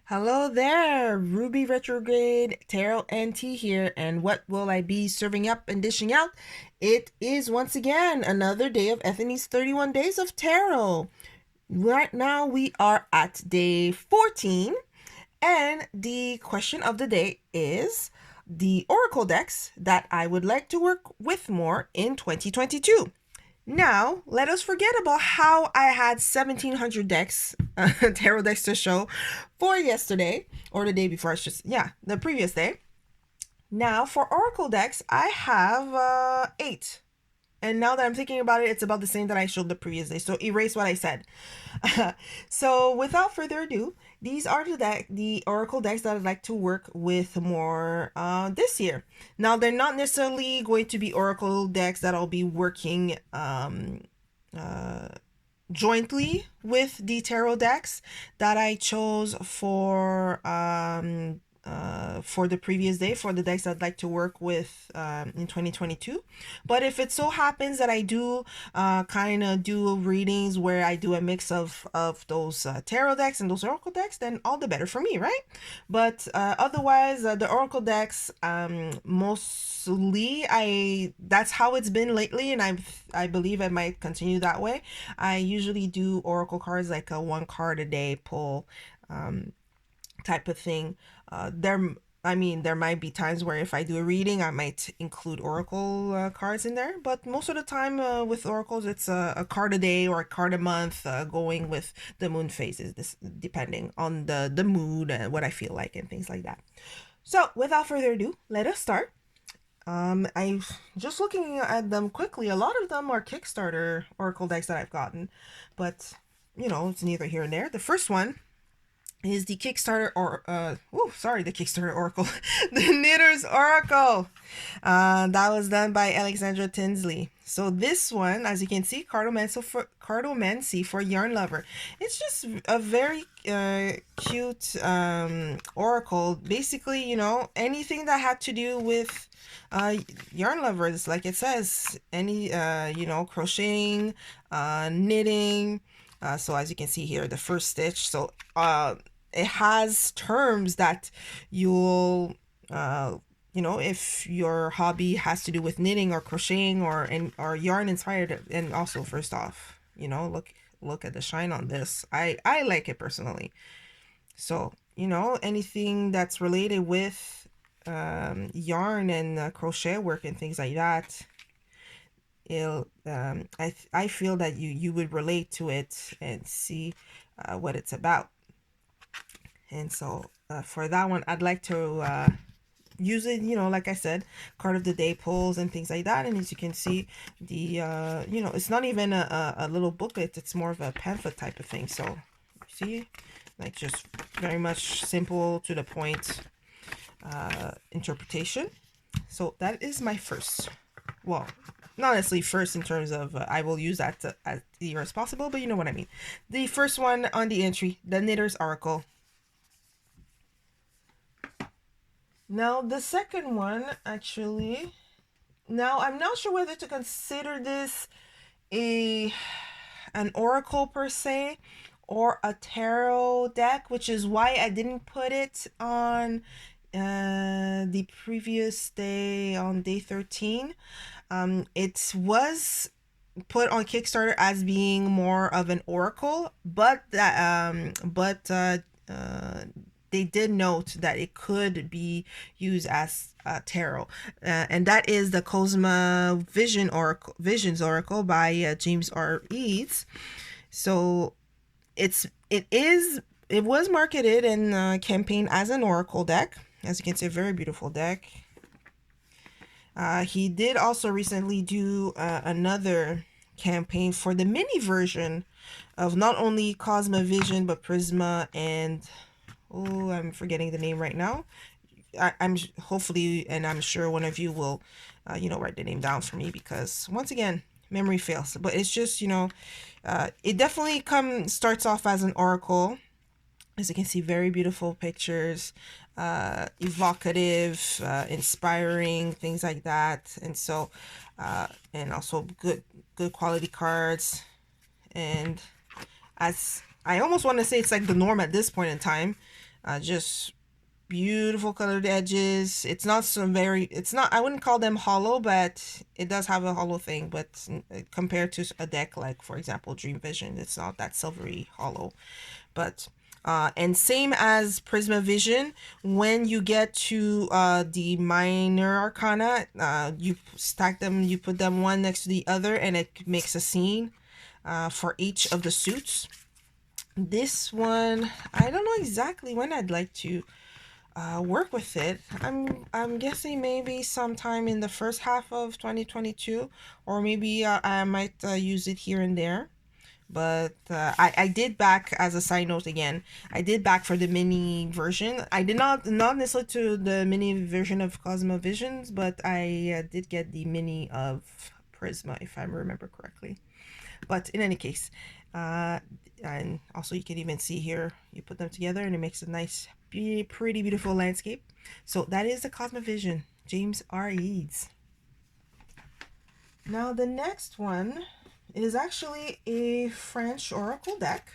Hello there, Ruby Retrograde Tarot NT here, and what will I be serving up and dishing out? It is once again another day of Ethony's 31 Days of Tarot. Right now we are at day 14, and the question of the day is the Oracle decks that I would like to work with more in 2022. Now, let us forget about how I had 1700 decks, tarot decks to show for yesterday, or the day before, the previous day. Now, for Oracle decks, I have 8. And now that I'm thinking about it, it's about the same that I showed the previous day. So erase what I said. So without further ado, these are the Oracle decks that I'd like to work with more this year. Now they're not necessarily going to be Oracle decks that I'll be working jointly with the tarot decks that I chose for the previous day, for the decks I'd like to work with in 2022. But if it so happens that I do kind of do readings where I do a mix of those tarot decks and those oracle decks, then all the better for me, right? But otherwise, the oracle decks, mostly that's how it's been lately, and I believe I might continue that way. I usually do oracle cards, like a one card a day pull type of thing. There might be times where if I do a reading, I might include oracle cards in there. But most of the time with oracles, it's a card a day or a card a month, going with the moon phases, this depending on the mood and what I feel like and things like that. So without further ado, let us start. I just looking at them quickly. A lot of them are Kickstarter oracle decks that I've gotten, but it's neither here and there. The first one is the Kickstarter the Kickstarter Oracle, the Knitter's Oracle. That was done by Alexandra Tinsley. So this one, as you can see, Cartomancy for Yarn Lover. It's just a very cute oracle. Basically, anything that had to do with yarn lovers, like it says, any crocheting, knitting. So as you can see here, the first stitch. So it has terms that you'll if your hobby has to do with knitting or crocheting or yarn inspired. And also, first off, look at the shine on this. I like it personally. So anything that's related with yarn and crochet work and things like that, I feel that you would relate to it and see what it's about. And so for that one, I'd like to use it, like I said, card of the day pulls and things like that. And as you can see, the it's not even a little booklet, it's more of a pamphlet type of thing. So see, like, just very much simple to the point interpretation. So that is my first, well, not necessarily first in terms of I will use that as the as possible, but you know what I mean. The first one on the entry, the Knitter's Oracle. Now the second one, actually, now I'm not sure whether to consider this an oracle per se or a tarot deck, which is why I didn't put it on the previous day, on day 13. It was put on Kickstarter as being more of an oracle, but they did note that it could be used as tarot, and that is the Cosmo Visions Oracle by James R. Eads. So it was marketed and campaigned as an oracle deck. As you can see, a very beautiful deck. He did also recently do another campaign for the mini version of not only Cosmo Vision but Prisma and I'm forgetting the name right now. I'm hopefully, and I'm sure one of you will write the name down for me, because once again, memory fails. But it's just it definitely starts off as an oracle. As you can see, very beautiful pictures, evocative, inspiring, things like that. And so and also good quality cards. And as I almost want to say, it's like the norm at this point in time. Just beautiful colored edges. It's not it's not, I wouldn't call them hollow, but it does have a hollow thing, but compared to a deck like, for example, Dream Vision, it's not that silvery hollow. But and same as Prisma Vision, when you get to the minor arcana, you stack them, you put them one next to the other, and it makes a scene for each of the suits. This one, I don't know exactly when I'd like to work with it. I'm guessing maybe sometime in the first half of 2022, or maybe I might use it here and there. But I did back, as a side note again, I did back for the mini version. I did not necessarily to the mini version of Cosmo Visions, but I did get the mini of Prisma, if I remember correctly. But in any case, and also you can even see here, you put them together and it makes a nice, pretty beautiful landscape. So that is the Cosmo Vision, James R. Eads. Now the next one is actually a French Oracle deck.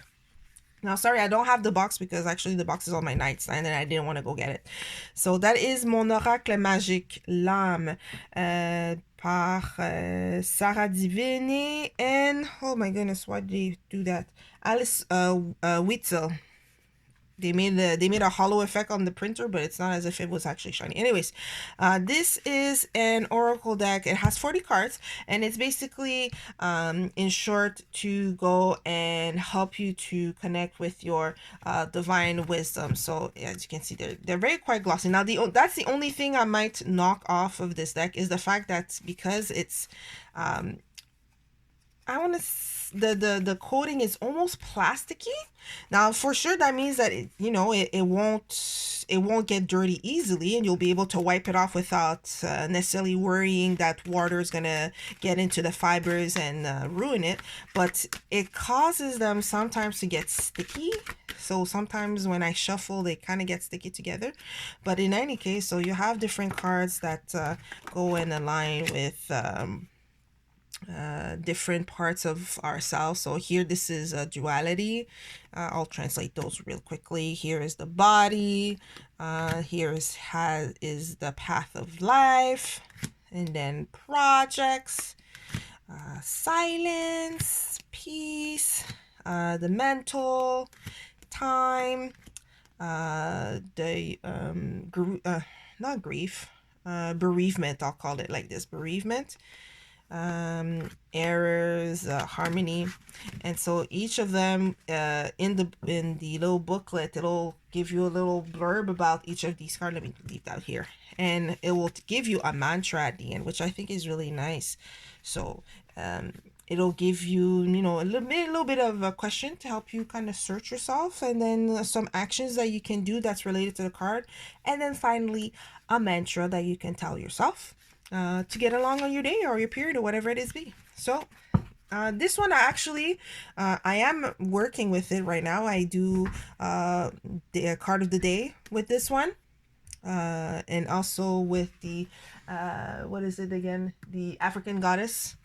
Now, sorry, I don't have the box because actually the box is on my nightstand and I didn't want to go get it. So that is Monarch Magic L'Âme par Sarah Divi and, oh my goodness, why did they do that? Alice Witzel. They made a hollow effect on the printer, but it's not as if it was actually shiny. Anyways, this is an Oracle deck. It has 40 cards, and it's basically, in short, to go and help you to connect with your divine wisdom. So as you can see, they're very quite glossy. Now, that's the only thing I might knock off of this deck is the fact that because it's, I want to, the coating is almost plasticky. Now for sure that means that it won't get dirty easily, and you'll be able to wipe it off without necessarily worrying that water is gonna get into the fibers and ruin it. But it causes them sometimes to get sticky, so sometimes when I shuffle they kind of get sticky together. But in any case, so you have different cards that go in line with different parts of ourselves. So here, this is a duality. I'll translate those real quickly. Here is the body. Here is the path of life, and then projects, silence, peace, the mental, time, the not grief, bereavement. I'll call it like this: bereavement, errors, harmony. And so each of them, in the little booklet, it'll give you a little blurb about each of these cards. Let me leave that here, and it will give you a mantra at the end, which I think is really nice. So it'll give you, a little bit of a question to help you kind of search yourself, and then some actions that you can do that's related to the card, and then finally a mantra that you can tell yourself to get along on your day or your period or whatever it is be. So this one, actually, I am working with it right now. I do the card of the day with this one, and also with the what is it again, the African Goddess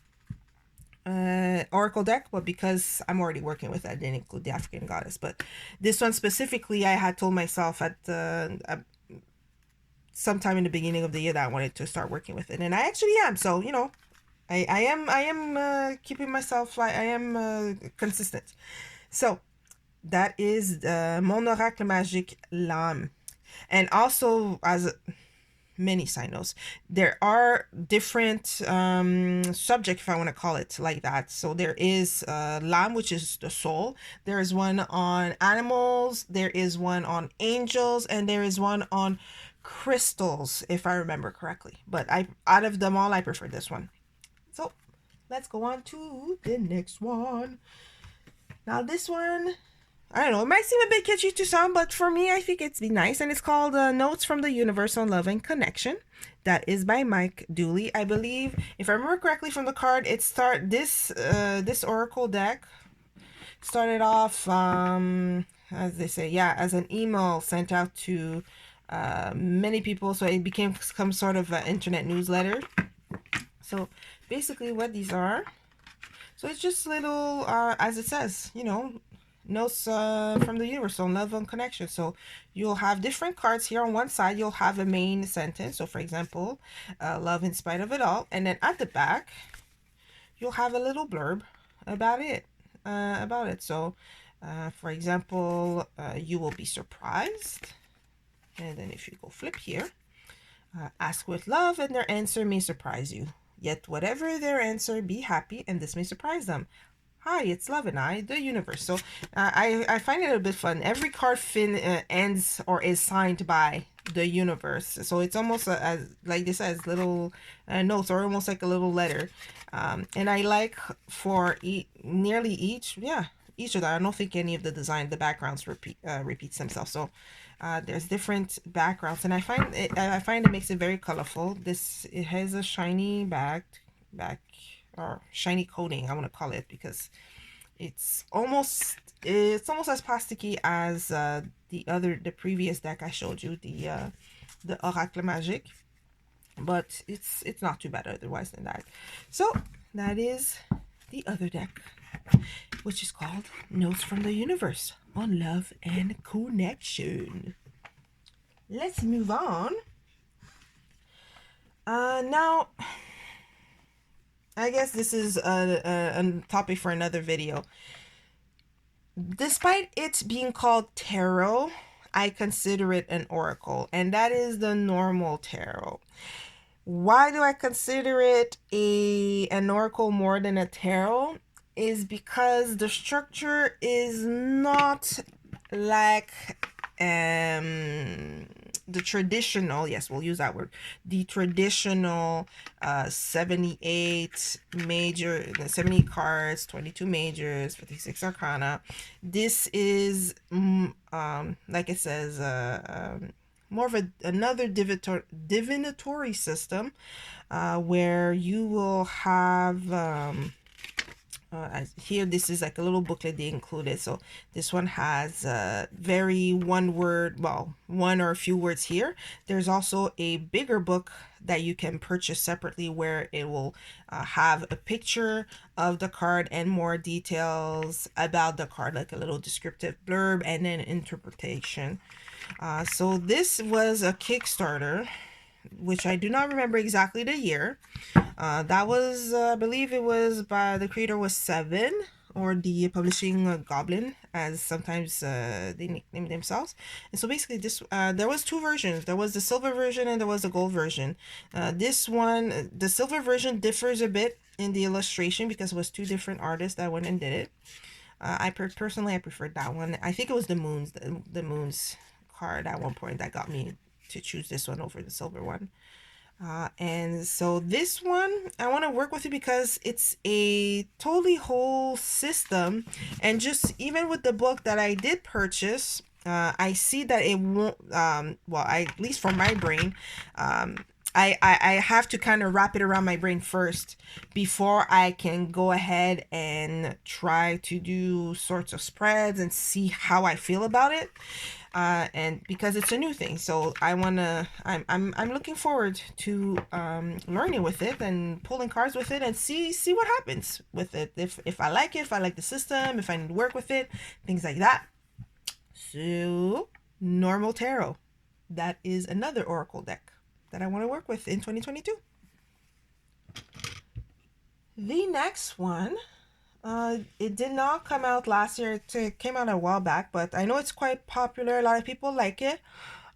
Oracle deck. But because I'm already working with it, I didn't include the African Goddess. But this one specifically, I had told myself at sometime in the beginning of the year that I wanted to start working with it, and I actually am. So I am keeping myself, I am consistent. So that is the Monarch Magic L'Âme. And also, as many side notes, there are different subject, if I want to call it like that. So there is L'Âme, which is the soul. There is one on animals, there is one on angels, and there is one on crystals, if I remember correctly. But out of them all, I prefer this one. So let's go on to the next one. Now this one, I don't know, it might seem a bit kitschy to some, but for me, I think it's nice. And it's called Notes from the Universe on Love and Connection. That is by Mike Dooley. I believe, if I remember correctly from the card, this Oracle deck started off, as they say, as an email sent out to many people. So it became some sort of internet newsletter. So basically what these are, so it's just little, as it says, Notes from the universe on love and connection. So you'll have different cards here. On one side, you'll have a main sentence. So for example, love in spite of it all. And then at the back, you'll have a little blurb about it. So for example, you will be surprised. And then if you go flip here, ask with love and their answer may surprise you. Yet whatever their answer, be happy and this may surprise them. Hi, it's Love and I, the universe. So I find it a bit fun. Every card ends or is signed by the universe. So it's almost as like this as little notes or almost like a little letter. And I like for nearly each of that. I don't think any of the backgrounds repeats themselves. So there's different backgrounds, and I find it makes it very colorful. It has a shiny back or shiny coating, I want to call it, because it's almost as plasticky as the previous deck I showed you, the Monarch Magic, but it's not too bad otherwise than that. So that is the other deck, which is called Notes from the Universe on Love and Connection. Let's move on. Now I guess this is a topic for another video. Despite it being called tarot, I consider it an oracle, and that is the normal tarot. Why do I consider it an oracle more than a tarot? Is because the structure is not like the traditional, yes, we'll use that word, the traditional 78 major, 70 cards, 22 majors, 56 arcana. This is like it says more of another divinatory system where you will have here, this is like a little booklet they included. So this one has one or a few words here. There's also a bigger book that you can purchase separately where it will have a picture of the card and more details about the card, like a little descriptive blurb and then interpretation. So this was a Kickstarter, which I do not remember exactly the year. That was, I believe it was by the creator was Seven, or the publishing Goblin, as sometimes they nickname themselves. And so basically this, there was two versions. There was the silver version and there was the gold version. This one, the silver version differs a bit in the illustration because it was two different artists that went and did it. Personally, I preferred that one. I think it was the Moons card at one point that got me to choose this one over the silver one. And so this one, I want to work with it because it's a totally whole system. And just even with the book that I did purchase, I see that it won't, at least for my brain, I have to kind of wrap it around my brain first before I can go ahead and try to do sorts of spreads and see how I feel about it. And because it's a new thing, so I'm looking forward to learning with it and pulling cards with it and see what happens with it. If I like it, if I like the system, if I need to work with it, things like that. So normal tarot, that is another oracle deck that I want to work with in 2022. The next one, it did not come out last year. It came out a while back, but I know it's quite popular. A lot of people like it.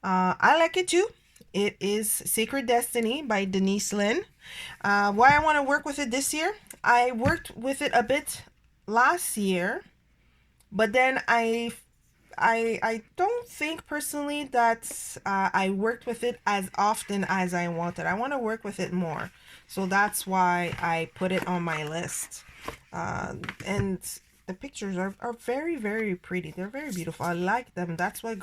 I like it too. It is Sacred Destiny by Denise Linn. Why I want to work with it this year? I worked with it a bit last year, but then I don't think personally that I worked with it as often as I wanted. I want to work with it more. So that's why I put it on my list. And the pictures are very, very pretty. They're very beautiful. I like them. That's what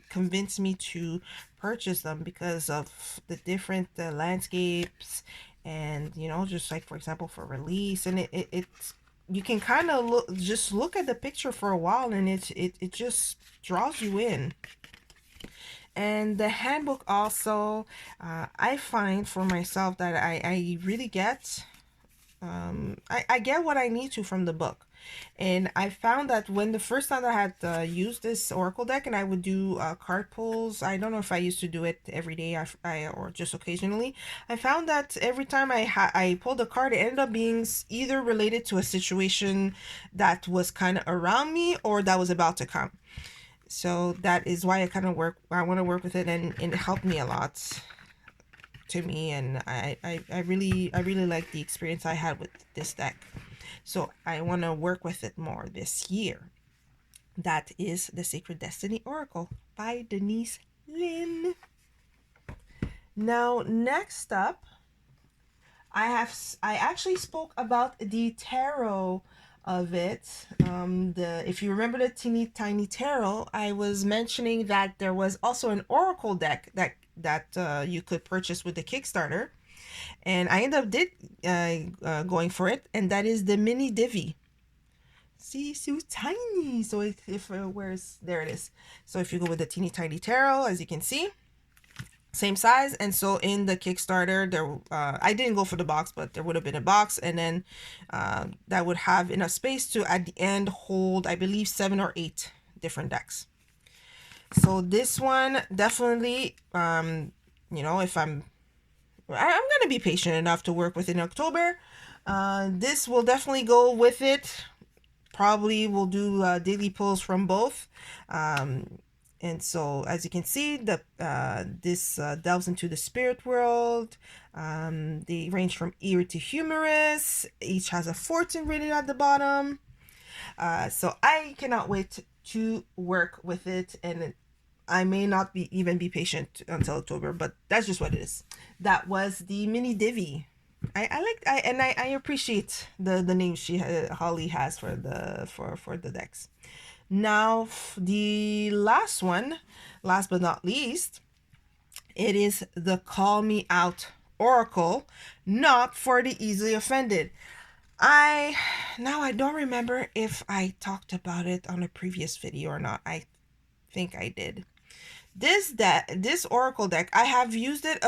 convinced me to purchase them, because of the different landscapes and, just like, for example, for release. And it's you can kind of look at the picture for a while, and it just draws you in. And the handbook also, I find for myself that I really get, I get what I need to from the book. And I found that when the first time I had used this oracle deck and I would do card pulls, I don't know if I used to do it every day or just occasionally. I found that every time I pulled a card, it ended up being either related to a situation that was kind of around me or that was about to come. So that is why I want to work with it, and it helped me a lot to me, and I really like the experience I had with this deck. So I want to work with it more this year. That is the Sacred Destiny Oracle by Denise Linn. Now, next up, I actually spoke about the tarot of it. If you remember the teeny tiny tarot, I was mentioning that there was also an oracle deck that you could purchase with the Kickstarter, and I ended up going for it, and that is the mini Divi. See, so tiny. So there it is. So if you go with the teeny tiny tarot, as you can see, same size. And so in the Kickstarter, there I didn't go for the box, but there would have been a box, and then that would have enough space to at the end hold, I believe, 7 or 8 different decks. So this one definitely, you know, if I'm gonna be patient enough to work with it in October, this will definitely go with it. Probably will do daily pulls from both. And so, as you can see, this delves into the spirit world. They range from eerie to humorous. Each has a fortune written at the bottom. So I cannot wait to work with it, and I may not even be patient until October, but that's just what it is. That was the mini Divi. I appreciate the name Holly has for the decks. Now the last one, last but not least, it is the Call Me Out Oracle, not for the easily offended. I don't remember if I talked about it on a previous video or not. I think I did. This oracle deck, I have used it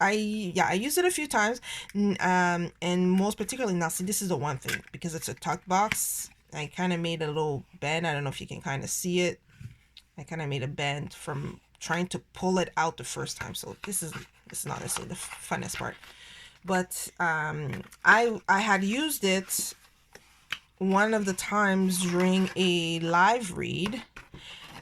I used it a few times, and most particularly now, see, this is the one thing, because it's a tuck box. I kind of made a little bend. I don't know if you can kind of see it. I kind of made a bend from trying to pull it out the first time. So this is not necessarily the funnest part, but I had used it one of the times during a live read,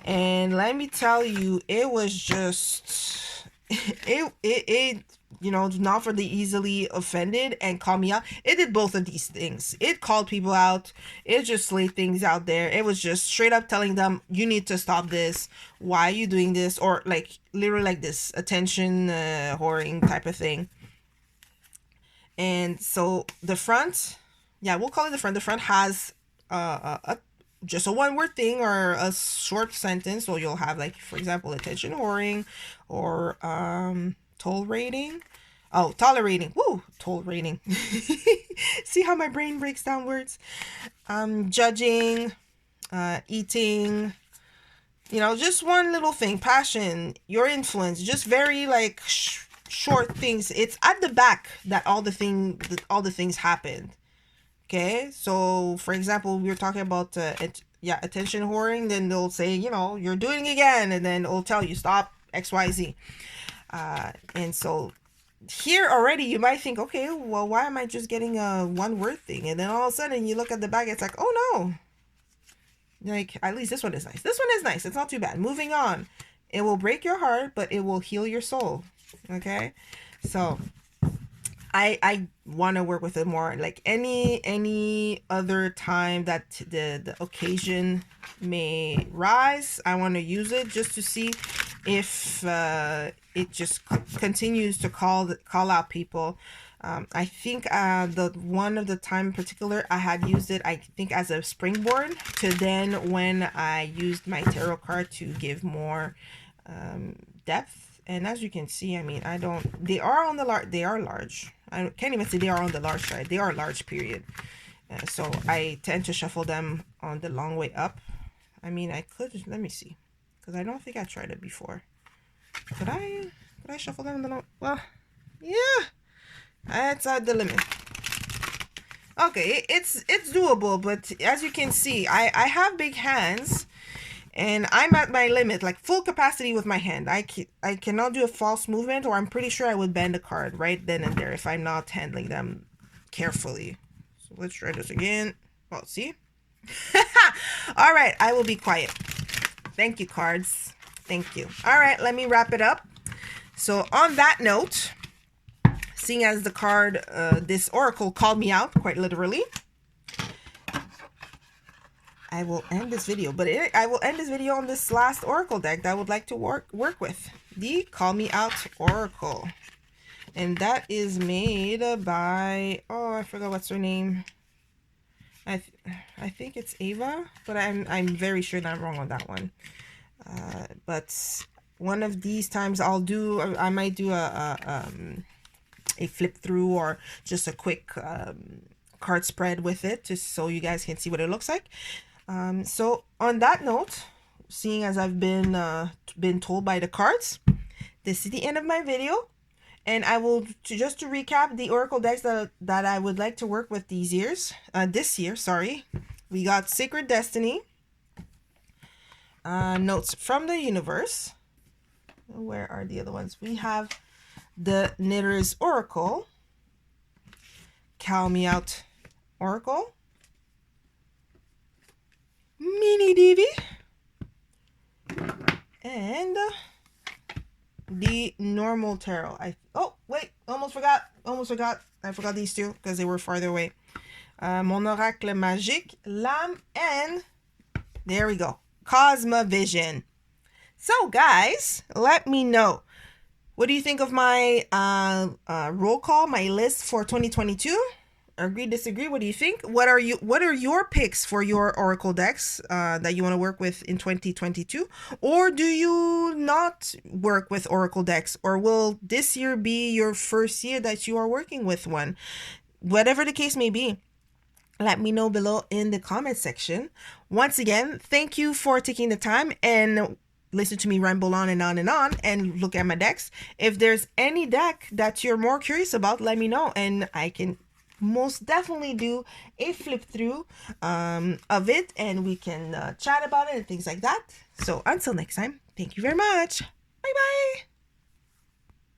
and let me tell you, it was just it you know, not for the easily offended and call me out. It did both of these things. It called people out. It just laid things out there. It was just straight up telling them, you need to stop this. Why are you doing this? Or like literally like this attention whoring type of thing. And so the front, yeah, we'll call it the front. The front has just a one-word thing or a short sentence. So you'll have, like, for example, attention whoring, or tolerating. Oh, tolerating. Woo, tolerating. See how my brain breaks down words? Judging, eating. You know, just one little thing. Passion, your influence. Just very like short things. It's at the back that all the things happened. Okay, so for example, we were talking about attention whoring. Then they'll say, you know, you're doing it again, and then it'll tell you stop XYZ. And so here already you might think, okay, well, why am I just getting a one word thing? And then all of a sudden you look at the back, it's like, oh no, like, at least this one is nice. This one is nice. It's not too bad. Moving on. It will break your heart, but it will heal your soul. Okay, so I want to work with it more. Like any other time that the occasion may rise, I want to use it just to see if it just continues to call out people. I think the one of the time in particular, I had used it, I think, as a springboard to then when I used my tarot card to give more depth. And as you can see, I mean, they are large. I can't even say they are on the large side. They are large, period. So I tend to shuffle them on the long way up. I mean, I could, let me see, because I don't think I tried it before. Could I shuffle them on the long? Well, yeah, that's the limit. Okay, it's doable, but as you can see, I have big hands, and I'm at my limit, like full capacity with my hand. I cannot do a false movement, or I'm pretty sure I would bend a card right then and there if I'm not handling them carefully. So let's try this again. Well, see? All right, I will be quiet. Thank you, cards. Thank you. All right, let me wrap it up. So on that note, seeing as the card, this oracle called me out quite literally, I will end this video. But I will end this video on this last oracle deck that I would like to work with. The Call Me Out Oracle. And that is made by, oh, I forgot what's her name. I think it's Ava, but I'm very sure that I'm wrong on that one. But one of these times I might do a flip through, or just a quick card spread with it, just so you guys can see what it looks like. So on that note, seeing as I've been told by the cards, this is the end of my video. And I will, just to recap the oracle decks that I would like to work with this year, sorry. We got Sacred Destiny, Notes from the Universe. Where are the other ones? We have the Knitter's Oracle, Call Me Out Oracle, Mini Divi, and the Normal Tarot. Oh wait, almost forgot. I forgot these two because they were farther away. Monarch Magic, Lamb, and there we go, Cosmo Vision. So guys, let me know, what do you think of my roll call, my list for 2022? Agree, disagree? What do you think? What are your picks for your oracle decks that you want to work with in 2022? Or do you not work with oracle decks? Or will this year be your first year that you are working with one? Whatever the case may be, let me know below in the comment section. Once again, thank you for taking the time and listen to me ramble on and on and on and look at my decks. If there's any deck that you're more curious about, let me know, and I can most definitely do a flip through of it, and we can chat about it and things like that. So until next time, thank you very much. Bye bye.